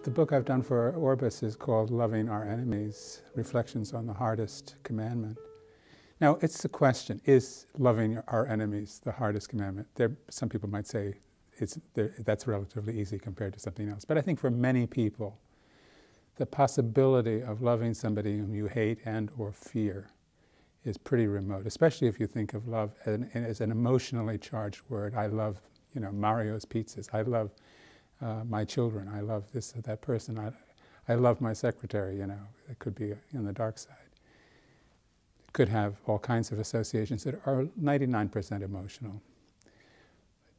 The book I've done for Orbis is called Loving Our Enemies, Reflections on the Hardest Commandment. Now, it's the question, is loving our enemies the hardest commandment? Some people might say that's relatively easy compared to something else. But I think for many people, the possibility of loving somebody whom you hate and or fear is pretty remote, especially if you think of love as an emotionally charged word. I love, Mario's pizzas. I love my children. I love this or that person. I love my secretary, It could be in the dark side. It could have all kinds of associations that are 99% emotional.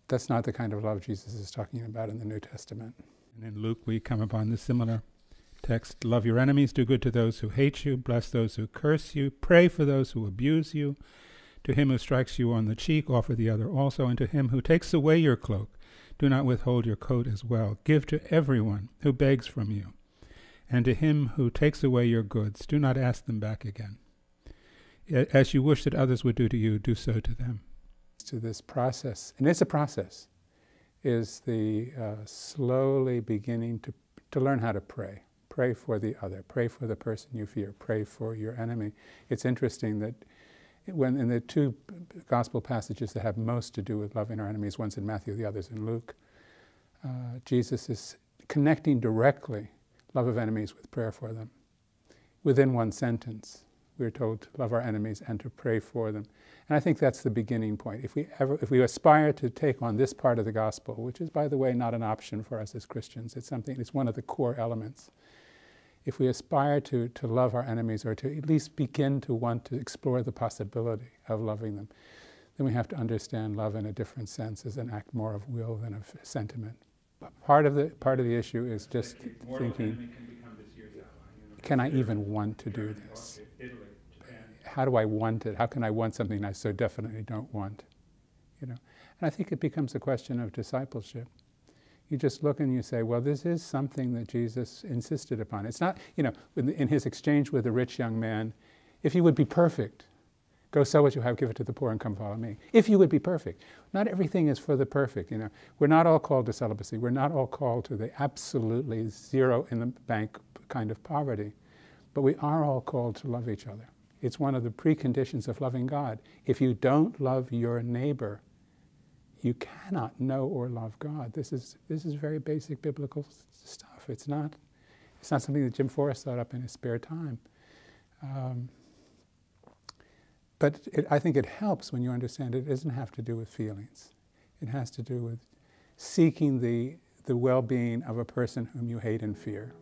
That's not the kind of love Jesus is talking about in the New Testament. And in Luke we come upon the similar text. Love your enemies, do good to those who hate you, bless those who curse you, pray for those who abuse you. To him who strikes you on the cheek, offer the other also, and to him who takes away your cloak, do not withhold your coat as well. Give to everyone who begs from you. And to him who takes away your goods, do not ask them back again. As you wish that others would do to you, do so to them. To this process, and it's a process, is the slowly beginning to learn how to pray. Pray for the other. Pray for the person you fear. Pray for your enemy. It's interesting that when in the two gospel passages that have most to do with loving our enemies, one's in Matthew, the other's in Luke, Jesus is connecting directly love of enemies with prayer for them. Within one sentence, we're told to love our enemies and to pray for them. And I think that's the beginning point. If we aspire to take on this part of the gospel, which is, by the way, not an option for us as Christians, it's one of the core elements. If we aspire to love our enemies, or to at least begin to want to explore the possibility of loving them, then we have to understand love in a different sense as an act more of will than of sentiment. But part of the issue is just thinking, can I even want to do this? How do I want it? How can I want something I so definitely don't want? And I think it becomes a question of discipleship. You just look and you say, well, this is something that Jesus insisted upon. It's not, in his exchange with the rich young man, if you would be perfect, go sell what you have, give it to the poor, and come follow me. If you would be perfect. Not everything is for the perfect, We're not all called to celibacy. We're not all called to the absolutely zero in the bank kind of poverty. But we are all called to love each other. It's one of the preconditions of loving God. If you don't love your neighbor, you cannot know or love God. This is very basic biblical stuff. It's not something that Jim Forrest thought up in his spare time. But I think it helps when you understand it doesn't have to do with feelings. It has to do with seeking the well-being of a person whom you hate and fear.